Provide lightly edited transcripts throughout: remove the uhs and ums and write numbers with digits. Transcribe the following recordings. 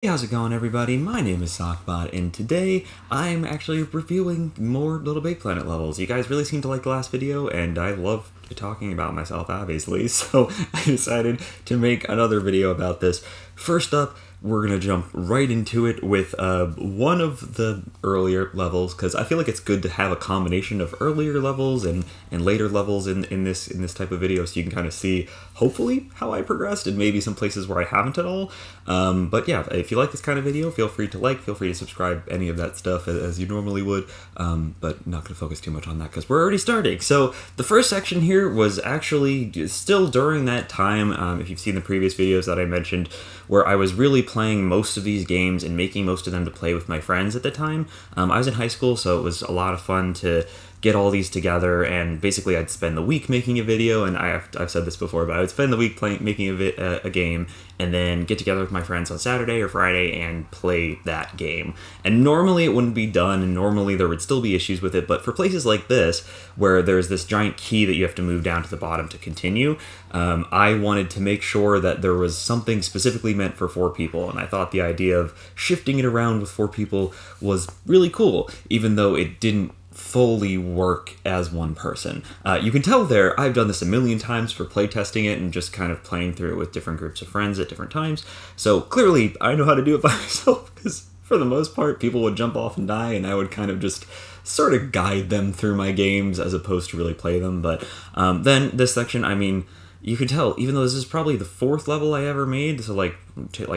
Hey, how's it going, everybody? My name is SockBot, and today I'm actually reviewing more LittleBigPlanet levels. You guys really seemed to like the last video, and I love talking about myself, obviously, so I decided to make another video about this. First up, we're going to jump right into it with one of the earlier levels, because I feel like it's good to have a combination of earlier levels and later levels in this type of video, so you can kind of see, hopefully, how I progressed, and maybe some places where I haven't at all. But yeah, if you like this kind of video, feel free to subscribe, any of that stuff as you normally would, but not going to focus too much on that because we're already starting. So the first section here was actually still during that time, if you've seen the previous videos that I mentioned, where I was really playing most of these games and making most of them to play with my friends at the time. I was in high school, so it was a lot of fun to get all these together, and basically I'd spend the week making a video, and I've said this before, but I would spend the week making a game, and then get together with my friends on Saturday or Friday and play that game. And normally it wouldn't be done, and normally there would still be issues with it, but for places like this, where there's this giant key that you have to move down to the bottom to continue, I wanted to make sure that there was something specifically meant for 4 people, and I thought the idea of shifting it around with 4 people was really cool, even though it didn't fully work as one person. You can tell there, I've done this a million times for playtesting it and just kind of playing through it with different groups of friends at different times. So clearly I know how to do it by myself, because for the most part people would jump off and die, and I would kind of just sort of guide them through my games as opposed to really play them. But then this section, I mean, you can tell, even though this is probably the 4th level I ever made, so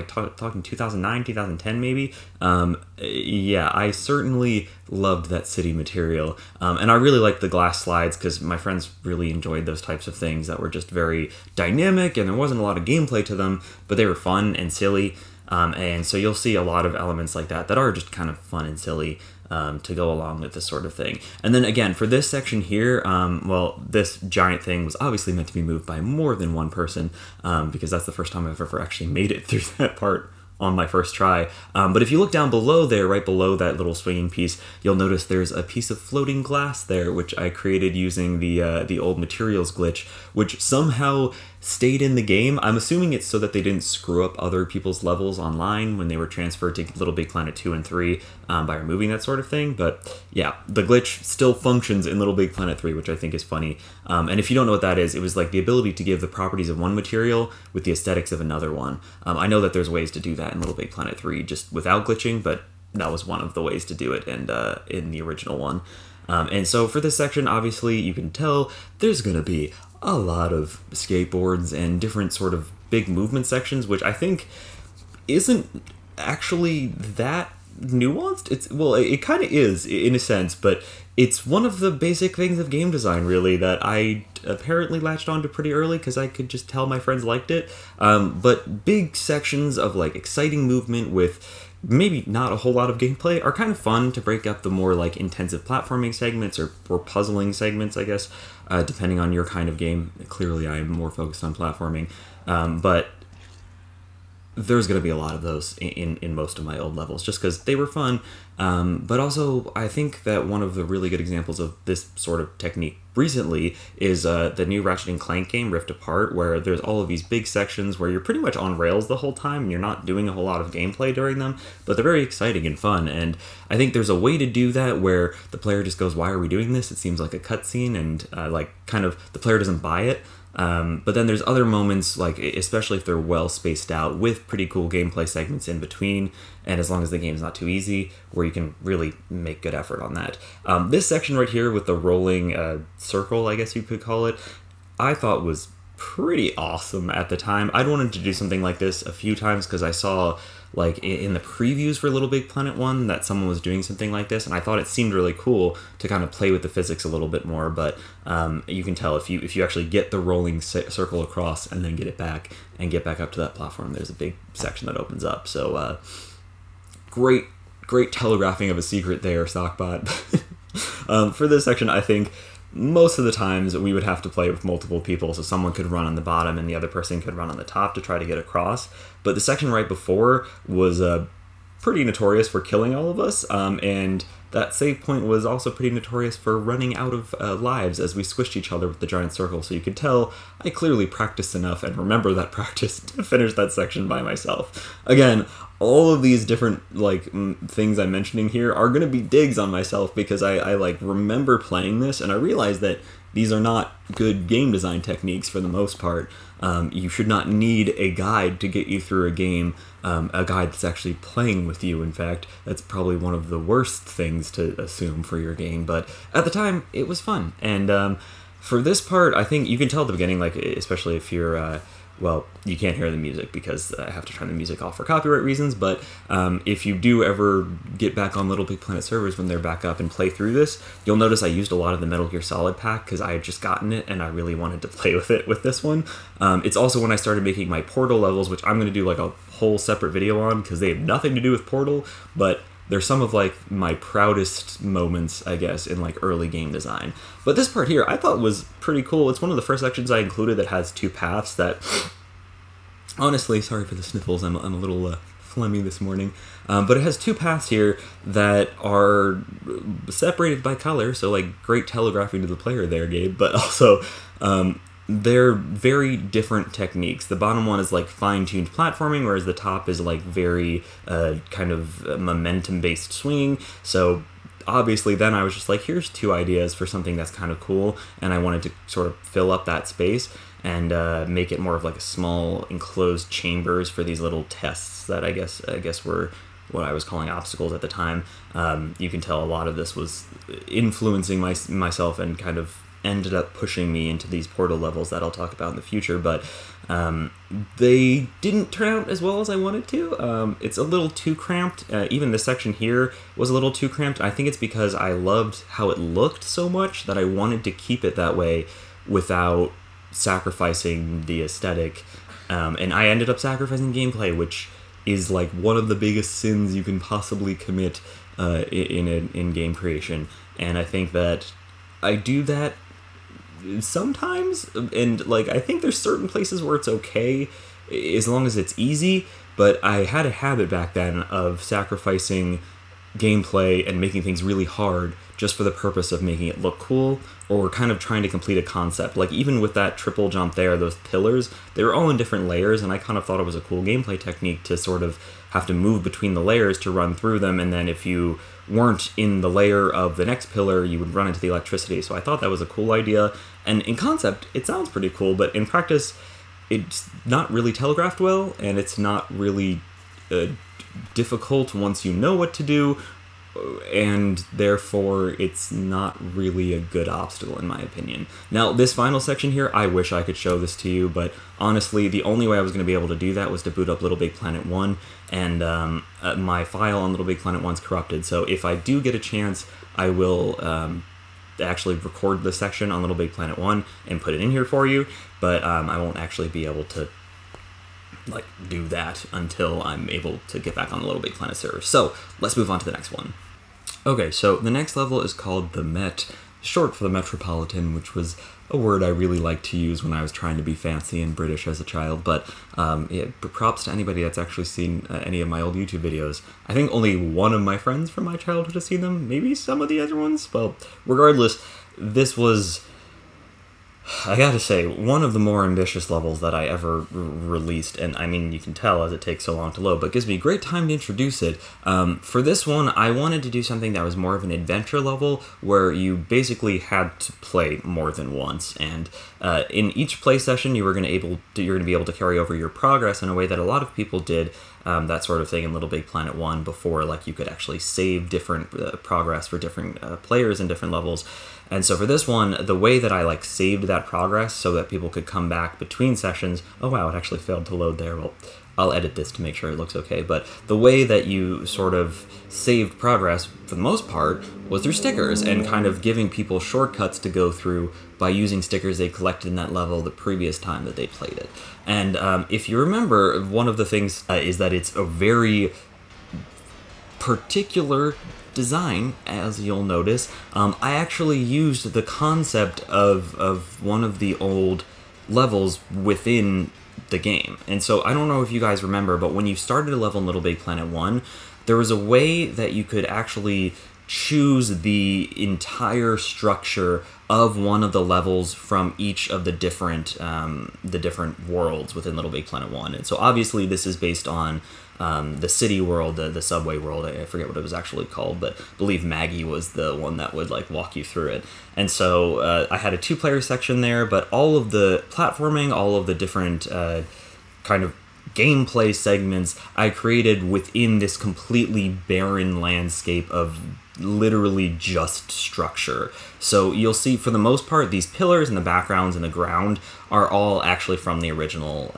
talking 2009, 2010 maybe, yeah, I certainly loved that city material, and I really liked the glass slides because my friends really enjoyed those types of things that were just very dynamic, and there wasn't a lot of gameplay to them, but they were fun and silly, and so you'll see a lot of elements like that that are just kind of fun and silly to go along with this sort of thing. And then again, for this section here, well, this giant thing was obviously meant to be moved by more than one person, because that's the first time I've ever actually made it through that part on my first try. But if you look down below there, right below that little swinging piece, you'll notice there's a piece of floating glass there, which I created using the old materials glitch, which somehow stayed in the game. I'm assuming it's so that they didn't screw up other people's levels online when they were transferred to LittleBigPlanet 2 and 3 by removing that sort of thing. But yeah, the glitch still functions in LittleBigPlanet 3, which I think is funny. And if you don't know what that is, it was like the ability to give the properties of one material with the aesthetics of another one. I know that there's ways to do that in LittleBigPlanet 3 just without glitching, but that was one of the ways to do it and in the original one. And so for this section, obviously, you can tell there's going to be a lot of skateboards and different sort of big movement sections, which I think isn't actually that nuanced. Well, it kind of is in a sense, but it's one of the basic things of game design, really, that I apparently latched onto pretty early because I could just tell my friends liked it. But big sections of like exciting movement with maybe not a whole lot of gameplay are kind of fun to break up the more like intensive platforming segments or puzzling segments, I guess, depending on your kind of game. Clearly I'm more focused on platforming, but there's going to be a lot of those in most of my old levels just because they were fun. But also, I think that one of the really good examples of this sort of technique recently is the new Ratchet & Clank game, Rift Apart, where there's all of these big sections where you're pretty much on rails the whole time and you're not doing a whole lot of gameplay during them, but they're very exciting and fun. And I think there's a way to do that where the player just goes, why are we doing this? It seems like a cutscene, and like kind of the player doesn't buy it. But then there's other moments, like especially if they're well spaced out with pretty cool gameplay segments in between, and as long as the game's not too easy, where you can really make good effort on that. This section right here with the rolling circle, I guess you could call it, I thought was pretty awesome at the time. I'd wanted to do something like this a few times because I saw like in the previews for LittleBigPlanet 1 that someone was doing something like this, and I thought it seemed really cool to kind of play with the physics a little bit more. But you can tell if you actually get the rolling circle across and then get it back and get back up to that platform, there's a big section that opens up. So great telegraphing of a secret there, SockBot. For this section, I think most of the times we would have to play with multiple people, so someone could run on the bottom and the other person could run on the top to try to get across. But the section right before was pretty notorious for killing all of us, and that save point was also pretty notorious for running out of lives as we squished each other with the giant circle, so you could tell I clearly practiced enough and remember that practice to finish that section by myself. Again, all of these different things I'm mentioning here are going to be digs on myself because I remember playing this and I realized that these are not good game design techniques for the most part. You should not need a guide to get you through a game, a guide that's actually playing with you, in fact. That's probably one of the worst things to assume for your game, but at the time, it was fun. And for this part, I think you can tell at the beginning, especially if you're... well, you can't hear the music because I have to turn the music off for copyright reasons, but if you do ever get back on LittleBigPlanet servers when they're back up and play through this, you'll notice I used a lot of the Metal Gear Solid pack because I had just gotten it and I really wanted to play with it with this one. It's also when I started making my Portal levels, which I'm going to do a whole separate video on because they have nothing to do with Portal, but they're some of my proudest moments, I guess, in early game design. But this part here I thought was pretty cool. It's one of the first sections I included that has two paths that, honestly, sorry for the sniffles, I'm a little phlegmy this morning, but it has two paths here that are separated by color, so great telegraphing to the player there, Gabe, but also they're very different techniques. The bottom one is fine-tuned platforming, whereas the top is very kind of momentum-based swinging. So obviously then I was just here's two ideas for something that's kind of cool, and I wanted to sort of fill up that space and make it more of a small enclosed chambers for these little tests that I guess were what I was calling obstacles at the time. You can tell a lot of this was influencing myself and kind of ended up pushing me into these Portal levels that I'll talk about in the future, but they didn't turn out as well as I wanted to. It's a little too cramped. Even this section here was a little too cramped. I think it's because I loved how it looked so much that I wanted to keep it that way without sacrificing the aesthetic. And I ended up sacrificing gameplay, which is one of the biggest sins you can possibly commit in game creation. And I think that I do that sometimes, and I think there's certain places where it's okay as long as it's easy, but I had a habit back then of sacrificing gameplay and making things really hard just for the purpose of making it look cool, or kind of trying to complete a concept. Even with that triple jump there, those pillars, they were all in different layers, and I kind of thought it was a cool gameplay technique to sort of have to move between the layers to run through them, and then if you weren't in the layer of the next pillar, you would run into the electricity. So I thought that was a cool idea, and in concept, it sounds pretty cool, but in practice, it's not really telegraphed well, and it's not really difficult once you know what to do, and therefore it's not really a good obstacle in my opinion. Now, this final section here, I wish I could show this to you, but honestly, the only way I was going to be able to do that was to boot up LittleBigPlanet 1, and my file on LittleBigPlanet 1's corrupted, so if I do get a chance, I will actually record the section on LittleBigPlanet 1 and put it in here for you, but I won't actually be able to do that until I'm able to get back on the LittleBigPlanet server. So let's move on to the next one. Okay, so the next level is called the Met, short for the Metropolitan, which was a word I really liked to use when I was trying to be fancy and British as a child, but yeah, props to anybody that's actually seen any of my old YouTube videos. I think only one of my friends from my childhood has seen them, maybe some of the other ones. Well, regardless, this was, I gotta say, one of the more ambitious levels that I ever released, and I mean, you can tell as it takes so long to load, but it gives me great time to introduce it. For this one, I wanted to do something that was more of an adventure level, where you basically had to play more than once, and in each play session, you're going to be able to carry over your progress in a way that a lot of people did. That sort of thing in LittleBigPlanet 1 before, you could actually save different progress for different players in different levels. And so for this one, the way that I saved that progress so that people could come back between sessions, oh wow, it actually failed to load there. Well, I'll edit this to make sure it looks okay, but the way that you sort of saved progress, for the most part, was through stickers and kind of giving people shortcuts to go through by using stickers they collected in that level the previous time that they played it. And if you remember, one of the things is that it's a very particular design, as you'll notice. I actually used the concept of one of the old levels within the game. And so I don't know if you guys remember, but when you started a level in LittleBigPlanet 1, there was a way that you could actually choose the entire structure of one of the levels from each of the different worlds within Little Big Planet 1. And so obviously this is based on the city world, the subway world. I forget what it was actually called, but I believe Maggie was the one that would like walk you through it. And so I had a 2-player section there, but all of the platforming, all of the different kind of gameplay segments I created within this completely barren landscape of literally just structure. So you'll see, for the most part, these pillars and the backgrounds and the ground are all actually from the original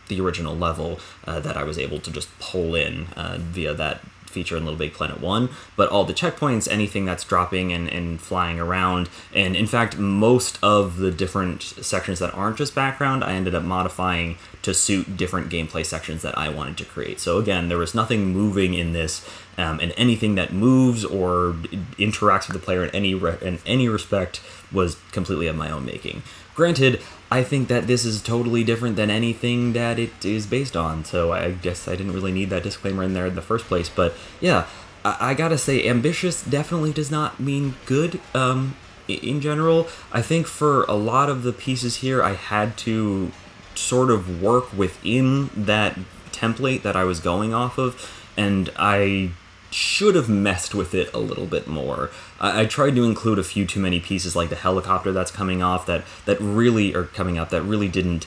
level that I was able to just pull in via that feature in Little Big Planet 1, but all the checkpoints, anything that's dropping and flying around, and in fact most of the different sections that aren't just background, I ended up modifying to suit different gameplay sections that I wanted to create. So again, there was nothing moving in this, and anything that moves or interacts with the player in any respect was completely of my own making. Granted, I think that this is totally different than anything that it is based on, so I guess I didn't really need that disclaimer in there in the first place. But yeah, I gotta say, ambitious definitely does not mean good in general. I think for a lot of the pieces here, I had to sort of work within that template that I was going off of, and I should have messed with it a little bit more. I tried to include a few too many pieces, like the helicopter that's coming off that really didn't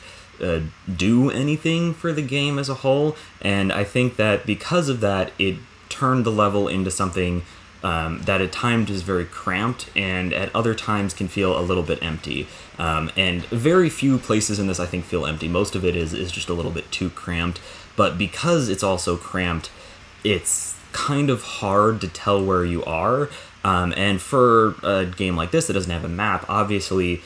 do anything for the game as a whole, and I think that because of that, it turned the level into something that at times is very cramped and at other times can feel a little bit empty. And very few places in this I think feel empty. Most of it is just a little bit too cramped, but because it's also cramped, it's kind of hard to tell where you are. And for a game like this that doesn't have a map, obviously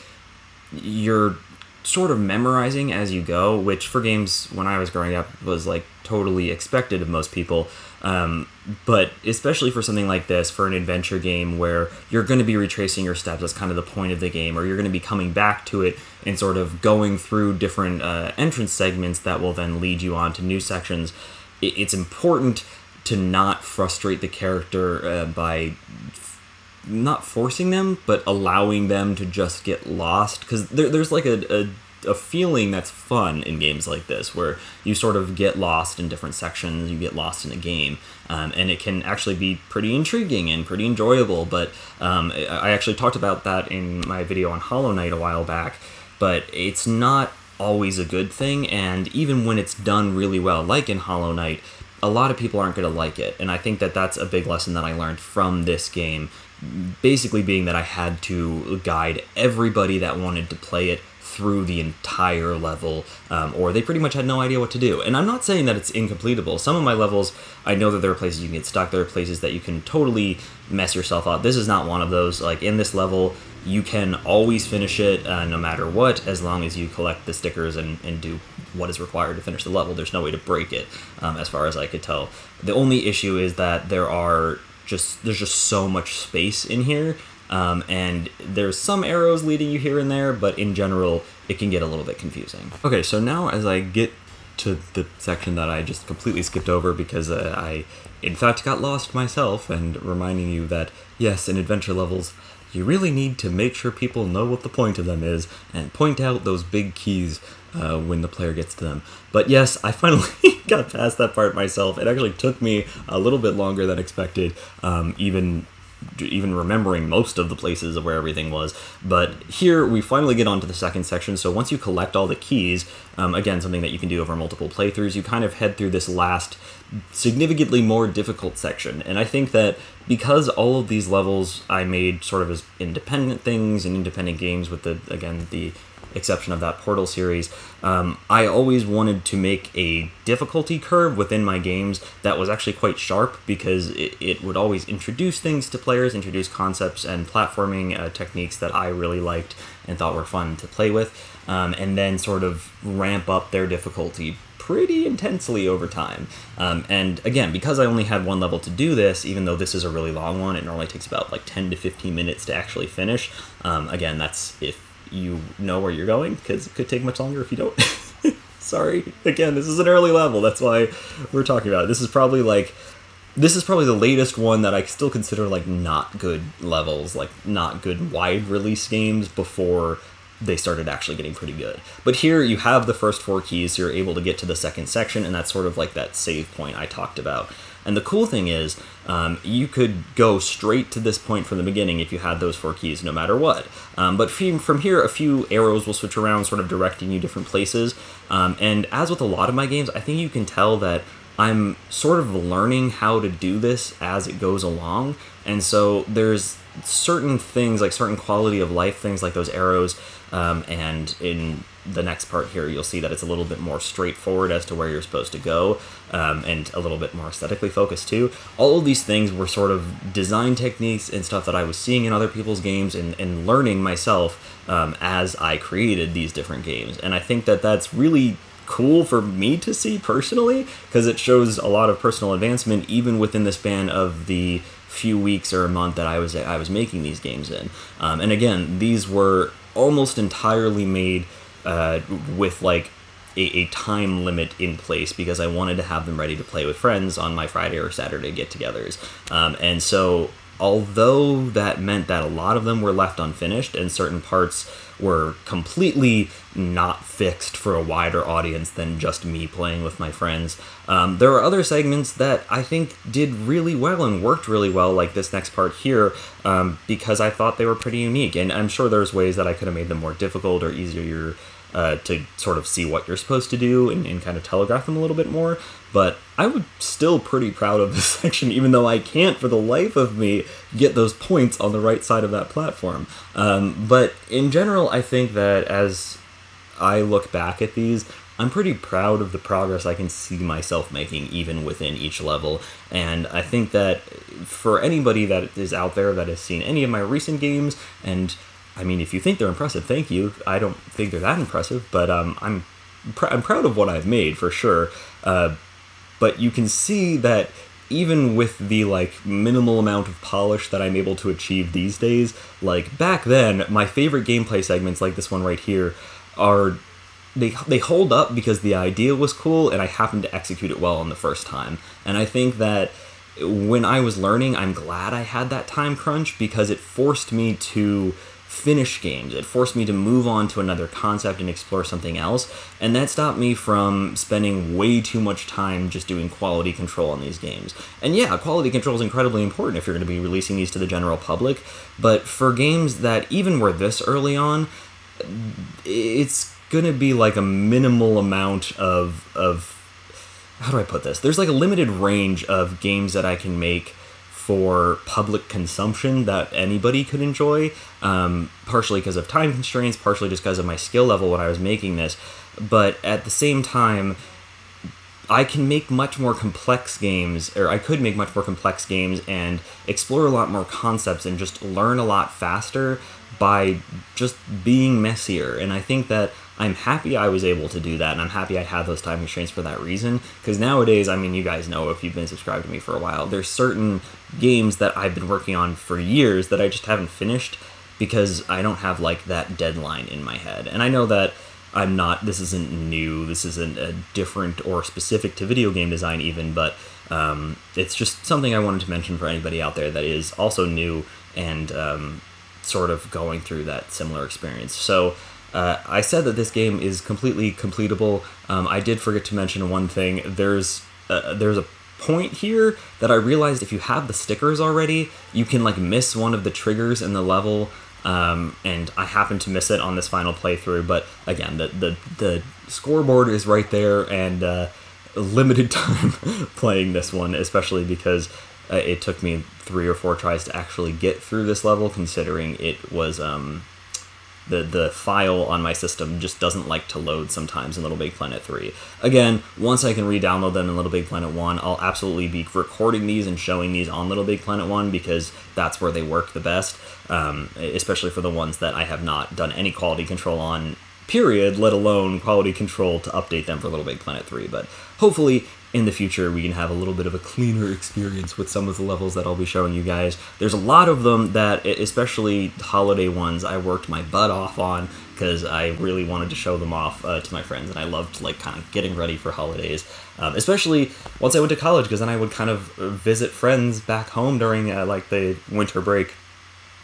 you're sort of memorizing as you go, which for games when I was growing up was like totally expected of most people. But especially for something like this, for an adventure game where you're going to be retracing your steps, that's kind of the point of the game, or you're going to be coming back to it and sort of going through different entrance segments that will then lead you on to new sections. It's important to not frustrate the character by not forcing them, but allowing them to just get lost, because there's like a feeling that's fun in games like this, where you sort of get lost in different sections, you get lost in a game, and it can actually be pretty intriguing and pretty enjoyable. But I actually talked about that in my video on Hollow Knight a while back, but it's not always a good thing, and even when it's done really well, like in Hollow Knight, a lot of people aren't going to like it, and I think that that's a big lesson that I learned from this game, basically being that I had to guide everybody that wanted to play it through the entire level, or they pretty much had no idea what to do. And I'm not saying that it's incompletable. Some of my levels, I know that there are places you can get stuck, there are places that you can totally mess yourself up. This is not one of those. Like in this level, you can always finish it no matter what, as long as you collect the stickers and do what is required to finish the level. There's no way to break it, as far as I could tell. The only issue is that there's just so much space in here, and there's some arrows leading you here and there, but in general, it can get a little bit confusing. Okay, so now as I get to the section that I just completely skipped over because I, in fact, got lost myself, and reminding you that, yes, in adventure levels, you really need to make sure people know what the point of them is, and point out those big keys when the player gets to them. But yes, I finally got past that part myself. It actually took me a little bit longer than expected, even remembering most of the places of where everything was. But here we finally get onto the second section. So once you collect all the keys, again, something that you can do over multiple playthroughs, you kind of head through this last significantly more difficult section. And I think that because all of these levels I made sort of as independent things and independent games, with the exception of that Portal series, I always wanted to make a difficulty curve within my games that was actually quite sharp, because it would always introduce things to players, introduce concepts and platforming techniques that I really liked and thought were fun to play with, and then sort of ramp up their difficulty pretty intensely over time. And again, because I only had one level to do this, even though this is a really long one, it normally takes about like 10 to 15 minutes to actually finish. Again, that's if you know where you're going, because it could take much longer if you don't. Sorry. Again, this is an early level, that's why we're talking about it. This is probably like this is probably the latest one that I still consider like not good levels, like not good wide release games before they started actually getting pretty good. But here you have the first 4 keys, so you're able to get to the second section, and that's sort of like that save point I talked about. And the cool thing is, you could go straight to this point from the beginning if you had those 4 keys, no matter what. But from here, a few arrows will switch around, sort of directing you different places. And as with a lot of my games, I think you can tell that I'm sort of learning how to do this as it goes along. And so there's certain things, like certain quality of life things, like those arrows, and in the next part here, you'll see that it's a little bit more straightforward as to where you're supposed to go, and a little bit more aesthetically focused too. All of these things were sort of design techniques and stuff that I was seeing in other people's games and learning myself as I created these different games. And I think that that's really cool for me to see personally, because it shows a lot of personal advancement even within the span of the few weeks or a month that I was making these games in. And again, these were almost entirely made with like a time limit in place, because I wanted to have them ready to play with friends on my Friday or Saturday get-togethers. And so although that meant that a lot of them were left unfinished and certain parts were completely not fixed for a wider audience than just me playing with my friends, there are other segments that I think did really well and worked really well, like this next part here, because I thought they were pretty unique. And I'm sure there's ways that I could have made them more difficult or easier to sort of see what you're supposed to do and kind of telegraph them a little bit more. But I was still pretty proud of this section, even though I can't for the life of me get those points on the right side of that platform. But in general, I think that as I look back at these, I'm pretty proud of the progress I can see myself making even within each level. And I think that for anybody that is out there that has seen any of my recent games, and I mean, if you think they're impressive, thank you. I don't think they're that impressive, but I'm proud of what I've made for sure. But you can see that even with the like minimal amount of polish that I'm able to achieve these days, like back then, my favorite gameplay segments, like this one right here, are they hold up because the idea was cool and I happened to execute it well on the first time. And I think that when I was learning, I'm glad I had that time crunch, because it forced me to finish games. It forced me to move on to another concept and explore something else, and that stopped me from spending way too much time just doing quality control on these games. And yeah, quality control is incredibly important if you're going to be releasing these to the general public, but for games that even were this early on, it's going to be like a minimal amount of how do I put this? There's like a limited range of games that I can make for public consumption that anybody could enjoy, partially because of time constraints, partially just because of my skill level when I was making this. But at the same time, I can make much more complex games, or I could make much more complex games and explore a lot more concepts and just learn a lot faster by just being messier. And I think that I'm happy I was able to do that, and I'm happy I had those time constraints for that reason, because nowadays, I mean, you guys know if you've been subscribed to me for a while, there's certain games that I've been working on for years that I just haven't finished because I don't have, like, that deadline in my head. And I know that this isn't new, this isn't a different or specific to video game design even, but it's just something I wanted to mention for anybody out there that is also new and sort of going through that similar experience. So I said that this game is completely completable. I did forget to mention one thing. There's a point here that I realized if you have the stickers already, you can like miss one of the triggers in the level, and I happened to miss it on this final playthrough. But again, the scoreboard is right there, and limited time playing this one, especially because it took me 3 or 4 tries to actually get through this level, considering it was the file on my system just doesn't like to load sometimes in LittleBigPlanet 3. Again, once I can re-download them in LittleBigPlanet 1, I'll absolutely be recording these and showing these on LittleBigPlanet 1, because that's where they work the best, especially for the ones that I have not done any quality control on period, let alone quality control to update them for LittleBigPlanet 3. But hopefully in the future we can have a little bit of a cleaner experience with some of the levels that I'll be showing you guys. There's a lot of them that, especially holiday ones, I worked my butt off on because I really wanted to show them off to my friends, and I loved like kind of getting ready for holidays, especially once I went to college, because then I would kind of visit friends back home during like the winter break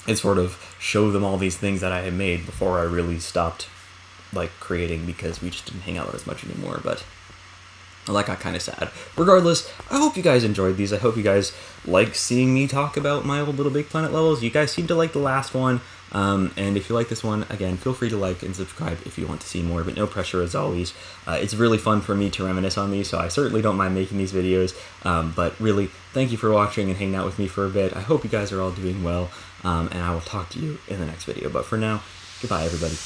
and sort of show them all these things that I had made before I really stopped like creating, because we just didn't hang out as much anymore. But that got kind of sad. Regardless, I hope you guys enjoyed these. I hope you guys like seeing me talk about my old LittleBigPlanet levels. You guys seem to like the last one, and if you like this one, again, feel free to like and subscribe if you want to see more, but no pressure as always. It's really fun for me to reminisce on these, so I certainly don't mind making these videos, but really, thank you for watching and hanging out with me for a bit. I hope you guys are all doing well, and I will talk to you in the next video. But for now, goodbye, everybody.